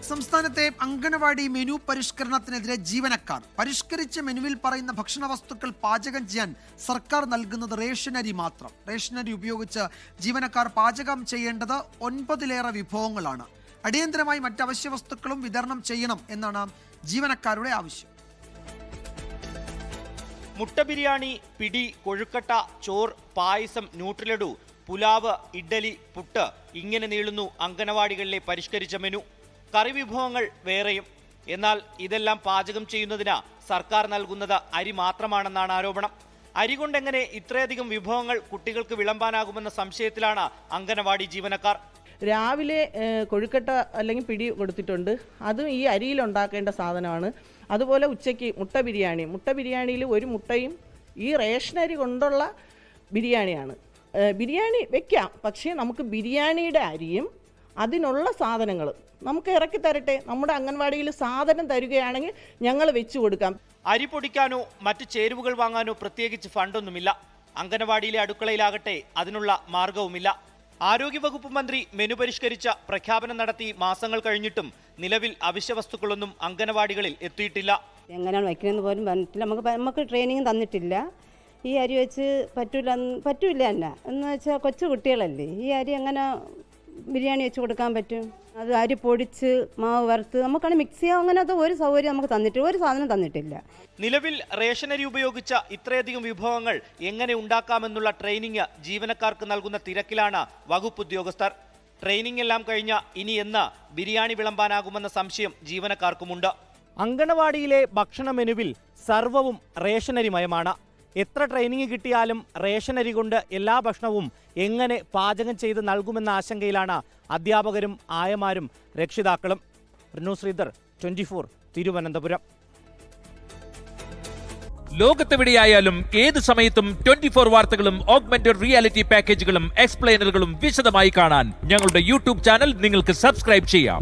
സംസ്ഥാനത്തെ അങ്കണവാടി മെനു പരിഷ്കരണത്തിനെതിരെ ജീവനക്കാർ പരിഷ്കരിച്ച മെനുവിൽ പറയുന്ന ഭക്ഷണ വസ്തുക്കൾ പാചകം ചെയ്യാൻ സർക്കാർ നൽകുന്നത് റേഷനരി മാത്രം. റേഷനരി ഉപയോഗിച്ച് ജീവനക്കാർ പാചകം ചെയ്യേണ്ടത് 9-ലേറെ വിഭവങ്ങളാണ്. അടിയന്തരമായി മറ്റ് അവശ്യ വസ്തുക്കളും വിതരണം ചെയ്യണം എന്നാണ് ജീവനക്കാരുടെ ആവശ്യം. മുട്ട ബിരിയാണി, പിടി, കൊഴുക്കട്ട, ചോർ, പായസം, ന്യൂട്രിലഡു, പുലാവ്, ഇഡ്ഡലി, പുട്ട് ഇങ്ങനെ നീളുന്നു അങ്കണവാടികളിലെ പരിഷ്കരിച്ച മെനു. കറി വിഭവങ്ങൾ വേറെയും. എന്നാൽ ഇതെല്ലാം പാചകം ചെയ്യുന്നതിന് സർക്കാർ നൽകുന്നത് അരി മാത്രമാണെന്നാണ് ആരോപണം. അരി കൊണ്ടെങ്ങനെ ഇത്രയധികം വിഭവങ്ങൾ കുട്ടികൾക്ക് വിളമ്പാനാകുമെന്ന സംശയത്തിലാണ് അങ്കണവാടി ജീവനക്കാർ. രാവിലെ കൊഴുക്കട്ട അല്ലെങ്കിൽ പിടി കൊടുത്തിട്ടുണ്ട്. അതും ഈ അരിയിൽ ഉണ്ടാക്കേണ്ട സാധനമാണ്. അതുപോലെ ഉച്ചയ്ക്ക് മുട്ട ബിരിയാണിയിൽ ഒരു മുട്ടയും ഈ റേഷനരി കൊണ്ടുള്ള ബിരിയാണിയാണ്. ബിരിയാണി വെക്കാം, പക്ഷേ നമുക്ക് ബിരിയാണിയുടെ അരിയും അതിനുള്ള സാധനങ്ങൾ നമുക്ക് ഇറക്കി തരട്ടെ. നമ്മുടെ അംഗൻവാടിയിൽ സാധനം തരികയാണെങ്കിൽ ഞങ്ങൾ വെച്ചു കൊടുക്കാം. അരി പൊടിക്കാനോ മറ്റ് ചേരുവകൾ വാങ്ങാനോ പ്രത്യേകിച്ച് ഫണ്ടൊന്നുമില്ല. അംഗനവാടിയിലെ അടുക്കളയിലാകട്ടെ അതിനുള്ള മാർഗവുമില്ല. ആരോഗ്യവകുപ്പ് മന്ത്രി മെനു പരിഷ്കരിച്ച പ്രഖ്യാപനം നടത്തി മാസങ്ങൾ കഴിഞ്ഞിട്ടും നിലവിൽ അവശ്യ വസ്തുക്കളൊന്നും അംഗനവാടികളിൽ എത്തിയിട്ടില്ല. എങ്ങനെയാണ് വയ്ക്കണമെന്ന് പോലും പറഞ്ഞിട്ടില്ല. നമുക്ക് ട്രെയിനിങ് തന്നിട്ടില്ല. ഈ അരി വെച്ച് പറ്റൂല തന്നെ എന്ന് വെച്ചാൽ കൊച്ചു കുട്ടികളല്ലേ, ഈ അരി എങ്ങനെ ബിരിയാണി വെച്ച് കൊടുക്കാൻ പറ്റും? അത് അരി പൊടിച്ച് മാവ് വറുത്ത് നമുക്കാണ് മിക്സ് ചെയ്യാം. അങ്ങനത്തെ ഒരു സൗകര്യം നമുക്ക് തന്നിട്ടില്ല, ഒരു സാധനം തന്നിട്ടില്ല. നിലവിൽ റേഷനരി ഉപയോഗിച്ച ഇത്രയധികം വിഭവങ്ങൾ എങ്ങനെ ഉണ്ടാക്കാമെന്നുള്ള ട്രെയിനിങ് ജീവനക്കാർക്ക് നൽകുന്ന തിരക്കിലാണ് വകുപ്പ് ഉദ്യോഗസ്ഥർ. ട്രെയിനിങ് എല്ലാം കഴിഞ്ഞ ഇനി എന്ന് ബിരിയാണി വിളമ്പാനാകുമെന്ന സംശയം ജീവനക്കാർക്കുമുണ്ട്. അങ്കണവാടിയിലെ ഭക്ഷണ മെനുവിൽ സർവ്വവും റേഷനരിമയമാണ്. എത്ര ട്രെയിനിങ് കിട്ടിയാലും റേഷനരി കൊണ്ട് എല്ലാ ഭക്ഷണവും എങ്ങനെ പാചകം ചെയ്ത് നൽകുമെന്ന ആശങ്കയിലാണ് അധ്യാപകരും ആയമാരും രക്ഷിതാക്കളും. റിനു ശ്രീധർ, 24, തിരുവനന്തപുരം. ലോകത്തെവിടെയായാലും ഏത് സമയത്തും 24 വാർത്തകളും ഓഗ്മെന്റഡ് റിയാലിറ്റി പാക്കേജുകളും എക്സ്പ്ലെയിനറുകളും വിശദമായി കാണാൻ ഞങ്ങളുടെ യൂട്യൂബ് ചാനൽ നിങ്ങൾക്ക് സബ്സ്ക്രൈബ് ചെയ്യാം.